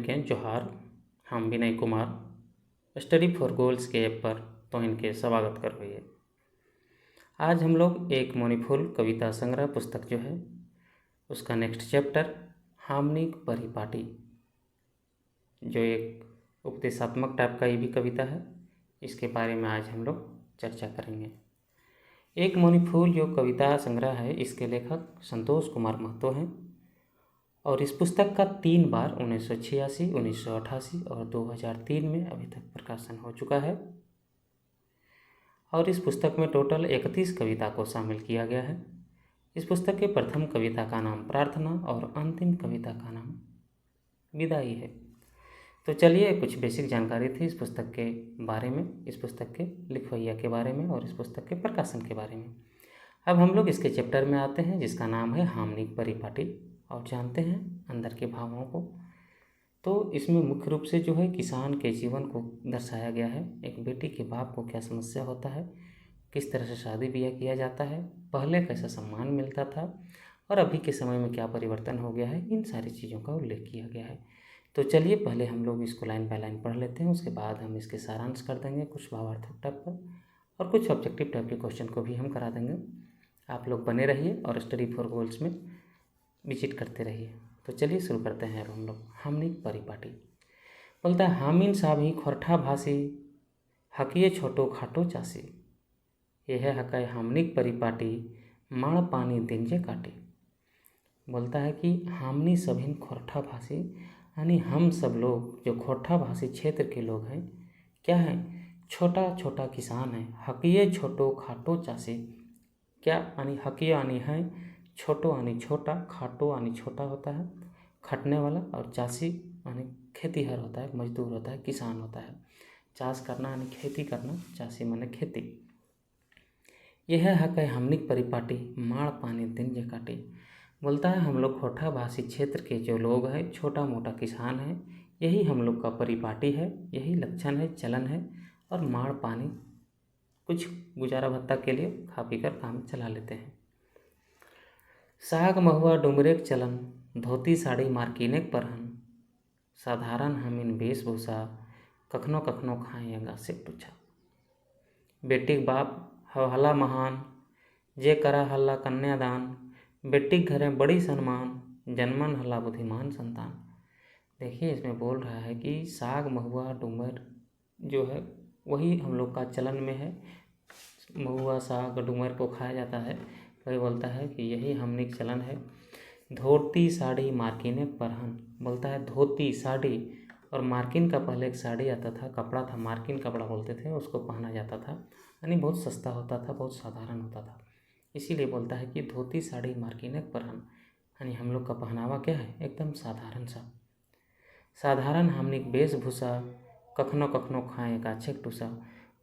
बहन के जोहार। हम Vinay Kumar study for goals के ऐप पर तो इनके स्वागत कर रही है। आज हम लोग एक मणिफूल कविता संग्रह पुस्तक जो है उसका नेक्स्ट चैप्टर हामनिक परिपाटी, जो एक उपदेशात्मक टाइप का ये भी कविता है, इसके बारे में आज हम लोग चर्चा करेंगे। एक मणिफूल जो कविता संग्रह है, इसके लेखक संतोष कुमार महतो हैं और इस पुस्तक का 3 बार 1986, 1988 और 2003 में अभी तक प्रकाशन हो चुका है। और इस पुस्तक में टोटल 31 कविता को शामिल किया गया है। इस पुस्तक के प्रथम कविता का नाम प्रार्थना और अंतिम कविता का नाम विदाई है। तो चलिए, कुछ बेसिक जानकारी थी इस पुस्तक के बारे में, इस पुस्तक के लिखवैया के बारे में और इस पुस्तक के प्रकाशन के बारे में। अब हम लोग इसके चैप्टर में आते हैं, जिसका नाम है हामनिक परिपाटी, और जानते हैं अंदर के भावों को। तो इसमें मुख्य रूप से जो है किसान के जीवन को दर्शाया गया है। एक बेटी के बाप को क्या समस्या होता है, किस तरह से शादी ब्याह किया जाता है, पहले कैसा सम्मान मिलता था और अभी के समय में क्या परिवर्तन हो गया है, इन सारी चीज़ों का उल्लेख किया गया है। तो चलिए पहले हम लोग इसको लाइन बाय लाइन पढ़ लेते हैं, उसके बाद हम इसके सारांश कर देंगे कुछ भावार्थक टाइप पर, और कुछ ऑब्जेक्टिव टाइप के क्वेश्चन को भी हम करा देंगे। आप लोग बने रहिए और स्टडी फॉर गोल्स में विजिट करते रहिए। तो चलिए शुरू करते हैं। अब हम लोग हामनिक परिपाटी। बोलता है, हामिन साभी खोरठा भासी, हकिए छोटो खाटो चासी, यह हकाय हामनिक परिपाटी, माड़ पानी दिनजे काटी। बोलता है कि हामनी सभिन खोरठा भासी, यानी हम सब लोग जो खोरठा भासी क्षेत्र के लोग हैं, क्या हैं, छोटा छोटा किसान है। हकिए छोटो खाटो चासी, क्या यानी हकिया यानी है छोटो यानी छोटा, खाटो यानी छोटा होता है खटने वाला, और चासी यानी खेतीहर होता है, मजदूर होता है, किसान होता है। चाष करना यानी खेती करना, चासी माने खेती। यह हक है हामनिक परिपाटी, माड़ पानी दिन जे काटी। बोलता है हम लोग खोरठा भाषी क्षेत्र के जो लोग हैं, छोटा मोटा किसान हैं, यही हम लोग का परिपाटी है, यही लक्षण है, चलन है। और माड़ पानी कुछ गुजारा भत्ता के लिए खा पी कर काम चला लेते हैं। साग महुआ डुमरेक चलन, धोती साड़ी मार्किनेक परहन, साधारण हमिन वेशभूषा, कखनो कखनो खाएं अगा से टूछा। बेटी बाप हला महान, जे करा हल्ला कन्यादान, बेटी घरे बड़ी सम्मान, जन्मन हला बुद्धिमान संतान। देखिए, इसमें बोल रहा है कि साग महुआ डूमर जो है वही हम लोग का चलन में है। महुआ साग डूमर को खाया जाता है, वही बोलता है कि यही हामनिक चलन है। धोती साड़ी मार्किने परहन, बोलता है धोती साड़ी और मार्किन का पहले एक साड़ी आता था, कपड़ा था, मार्किन कपड़ा बोलते थे, उसको पहना जाता था, यानी बहुत सस्ता होता था, बहुत साधारण होता था। इसीलिए बोलता है कि धोती साड़ी मार्किने परहन, यानी हम लोग का पहनावा क्या है, एकदम साधारण सा। साधारण हामनिक वेशभूषा, कखनो कखनो खाएँ गाछेक टूसा।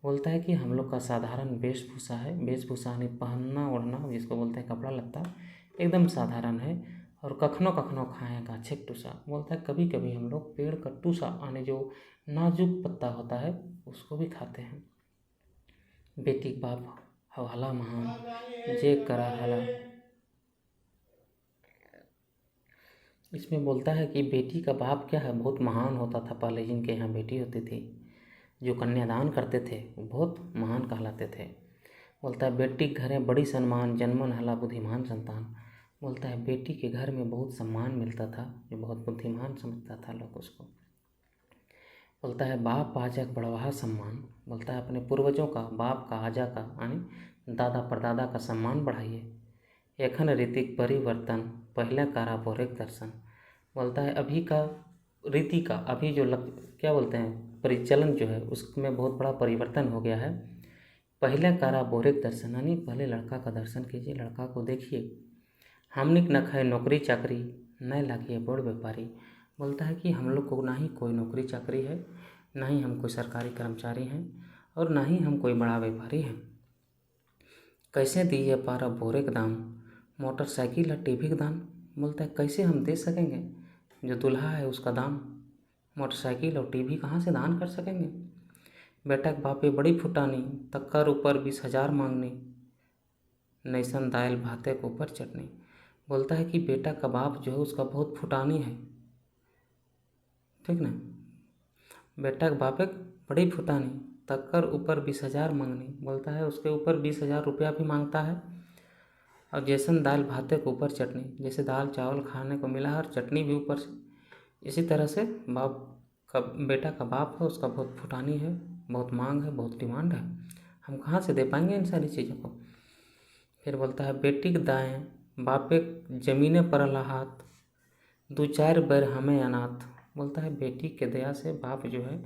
बोलता है कि हम लोग का साधारण वेशभूषा है, वेशभूषा यानी पहनना ओढ़ना, जिसको बोलते हैं कपड़ा लत्ता, एकदम साधारण है। और कखनो कखनो खाएँ गाछेक टूसा, बोलता है कभी कभी हम लोग पेड़ का टूसा यानी जो नाजुक पत्ता होता है उसको भी खाते हैं। बेटी बाप हवाला महान, जे करा हला। इसमें बोलता है कि बेटी का बाप क्या है, बहुत महान होता था पहले, जिनके यहाँ बेटी होती थी, जो कन्यादान करते थे वो बहुत महान कहलाते थे। बोलता है बेटी घरे बड़ी सम्मान, जन्मन हला बुद्धिमान संतान। बोलता है बेटी के घर में बहुत सम्मान मिलता था, जो बहुत बुद्धिमान समझता था लोग उसको। बोलता है बाप आजक बड़वाहा सम्मान, बोलता है अपने पूर्वजों का, बाप का, आजा का यानी दादा परदादा का सम्मान बढ़ाइए। एखन रीतिक परिवर्तन, पहले कारा बोरेक दर्शन। बोलता है अभी का रीति का, अभी जो क्या बोलते हैं परिचलन जो है उसमें बहुत बड़ा परिवर्तन हो गया है। पहले कारा बोरेक दर्शन, यानी पहले लड़का का दर्शन कीजिए, लड़का को देखिए। हामनिक न खाए नौकरी चाकरी, न लागिए बड़ व्यापारी। बोलता है कि हम लोग को ना ही कोई नौकरी चाकरी है, ना ही हम कोई सरकारी कर्मचारी हैं, और ना ही हम कोई बड़ा व्यापारी हैं। कैसे दिए पारा बोरेक दाम, मोटरसाइकिल है टीवी का दाम। बोलता है कैसे हम दे सकेंगे, जो दूल्हा है उसका दाम, मोटरसाइकिल और टीवी कहाँ से दान कर सकेंगे। बेटा के बापे बड़ी फुटानी, तक्कर ऊपर 20,000 मांगनी, नैसन दाल भाते के ऊपर चटनी। बोलता है कि बेटा का बाप जो है उसका बहुत फुटानी है, ठीक ना। बेटा के बापे बड़ी फुटानी, तक्कर ऊपर 20,000 मांगनी। बोलता है उसके ऊपर 20,000 रुपया भी मांगता है। और जैसन दाल भाते के ऊपर चटनी, जैसे दाल चावल खाने को मिला है और चटनी भी ऊपर से, इसी तरह से बाप का बेटा का बाप है, उसका बहुत फुटानी है, बहुत मांग है, बहुत डिमांड है, हम कहाँ से दे पाएंगे इन सारी चीज़ों को। फिर बोलता है बेटी के दाएँ बापे जमीने परला हाथ, 2-4 बैर हमें अनाथ। बोलता है बेटी के दया से बाप जो है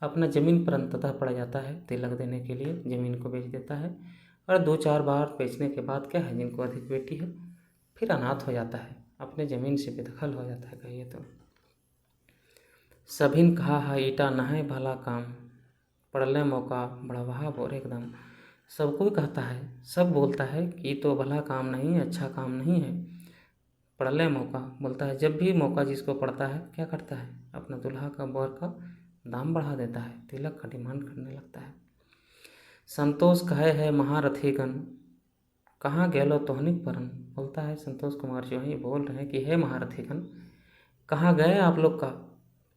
अपना ज़मीन पर अंततः पड़ जाता है, तिलक देने के लिए ज़मीन को बेच देता है, और 2-4 बार बेचने के बाद क्या है, जिनको अधिक बेटी है फिर अनाथ हो जाता है, अपने ज़मीन से बेदखल हो जाता है। कहिए तो सभिन कहा है ईटा नहाय भला काम, पड़ले मौका बढ़वा बोर एकदम। सबको कहता है, सब बोलता है कि तो भला काम नहीं, अच्छा काम नहीं है। पड़ले मौका बोलता है जब भी मौका जिसको पड़ता है क्या करता है, अपना दूल्हा का बर का दाम बढ़ा देता है, तिलक का डिमांड करने लगता है। संतोष कहे है महारथीगण, कहाँ गेलो तोहनिक परन। बोलता है संतोष कुमार जो है बोल रहे हैं कि हे महारथीगण, कहाँ गए आप लोग का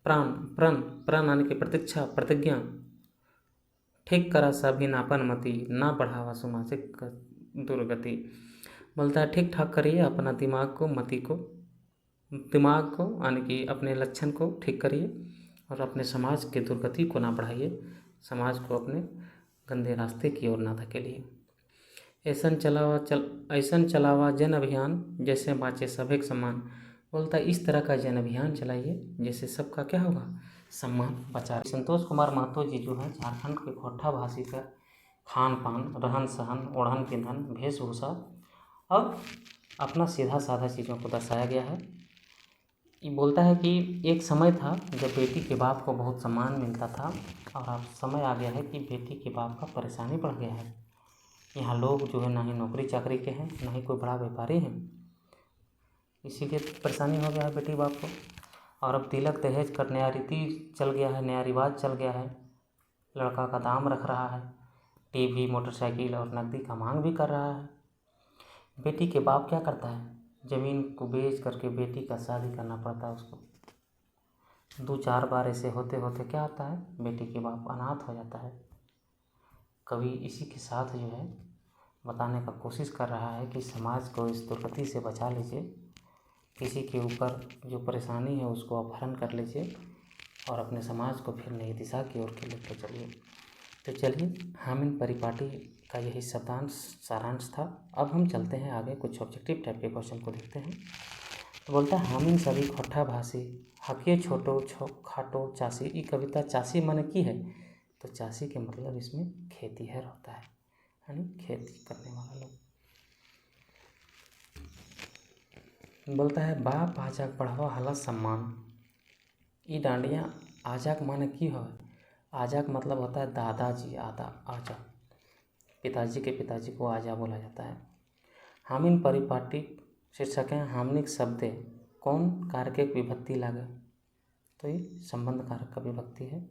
प्राण, प्रण प्रण आने की प्रतीक्षा प्रतिज्ञा, ठीक करा सभी नापन मति, ना बढ़ावा सुमासिक दुर्गति। बोलता है ठीक ठाक करिए अपना दिमाग को, मति को, दिमाग को यानी कि अपने लक्षण को ठीक करिए और अपने समाज के दुर्गति को ना बढ़ाइए, समाज को अपने गंदे रास्ते की ओर ना धकेलिए। ऐसन चलावा जन अभियान, जैसे बाँचे सब एक समान। बोलता है इस तरह का जन अभियान चलाइए जैसे सबका क्या होगा, सम्मान बचा। संतोष कुमार महतो जी जो है झारखंड के खोट्टा भाषी का खान पान, रहन सहन, ओढ़न पिंधन, वेशभूषा और अपना सीधा साधा चीज़ों को दर्शाया गया है। ये बोलता है कि एक समय था जब बेटी के बाप को बहुत सम्मान मिलता था, और अब समय आ गया है कि बेटी के बाप का परेशानी बढ़ गया है। यहाँ लोग जो है ना ही नौकरी चाकरी के हैं, ना ही कोई बड़ा व्यापारी हैं, इसीलिए परेशानी हो गया है बेटी बाप को। और अब तिलक दहेज का नया रीति चल गया है, नया रिवाज चल गया है, लड़का का दाम रख रहा है, टीवी, मोटरसाइकिल और नकदी का मांग भी कर रहा है। बेटी के बाप क्या करता है, ज़मीन को बेच करके बेटी का शादी करना पड़ता है उसको। 2-4 बार ऐसे होते होते क्या होता है, बेटी के बाप अनाथ हो जाता है। कवि इसी के साथ जो है बताने का कोशिश कर रहा है कि समाज को इस दुर्गति से बचा लीजिए, किसी के ऊपर जो परेशानी है उसको अपहरण कर लीजिए और अपने समाज को फिर नई दिशा की ओर के लेकर चलिए। तो चलिए, हामिन परिपाटी का यही शब्दांश सारांश था। अब हम चलते हैं आगे, कुछ ऑब्जेक्टिव टाइप के क्वेश्चन को देखते हैं। तो बोलता है हामिन सभी खोट्ठा भाषी, हकिए छोटो खाटो चासी। ये कविता चासी माने की है, तो चासी के मतलब इसमें खेतीहर होता है, यानी खेती करने वाला लोग। बोलता है बाप आजाक बढ़ावा हला सम्मान। ये डांडिया आजाक माने की हो, आजाक मतलब होता है दादाजी, आजा, पिताजी के पिताजी को आजा बोला जाता है। हामिन परिपाटी शीर्षक है हामनिक शब्दे कौन कारक विभक्ति लागे, तो ये संबंध कारक का विभक्ति है।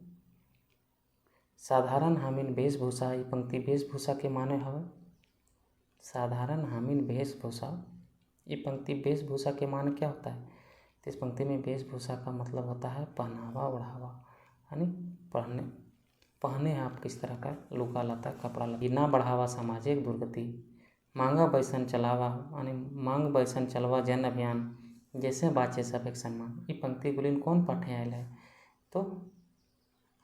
साधारण हामिन वेशभूषा, ये पंक्ति वेशभूषा के माने हवे। साधारण हामिन वेशभूषा, ये पंक्ति वेशभूषा के माने क्या होता है, तो इस पंक्ति में वेशभूषा का मतलब होता है पहनावा ओढ़ावा, यानी पहने हैं आप किस तरह का लुका लता कपड़ा लगी। ना बढ़ावा सामाजिक दुर्गति, मांगा बैसन चलावा, यानी मांग बैसन चलवा जन अभियान, जैसे बाचे सब एक सम्मान। ये पंक्ति गुलिन कौन पाठे आयल है, तो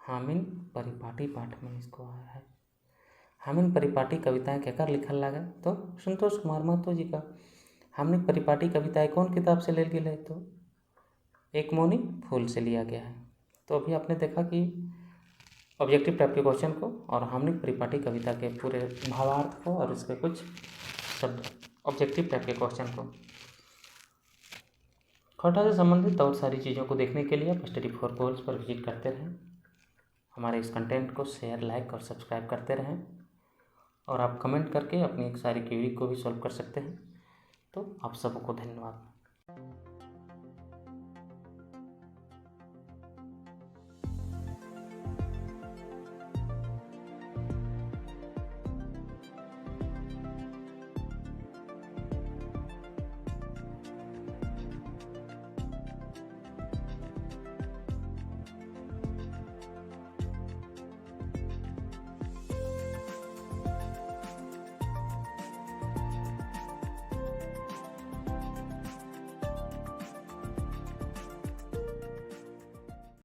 हामिन परिपाटी पाठ में इसको आया है। हामिन परिपाटी कविताएं केकर लिखल लागे, तो संतोष कुमार महतो जी का। हामिन परिपाटी कविताएं कौन किताब से ले गई है, तो एक मौनी फूल से लिया गया है। तो अभी आपने देखा कि ऑब्जेक्टिव टाइप के क्वेश्चन को और हामिन परिपाटी कविता के पूरे भावार्थ को और इसके कुछ शब्द ऑब्जेक्टिव टाइप के क्वेश्चन को, खोटा से संबंधित और सारी चीज़ों को देखने के लिए आप स्टडी फॉर गोल्स पर विजिट करते रहें। हमारे इस कंटेंट को शेयर, लाइक और सब्सक्राइब करते रहें, और आप कमेंट करके अपनी एक सारी क्वेरी को भी सॉल्व कर सकते हैं। तो आप सबको धन्यवाद।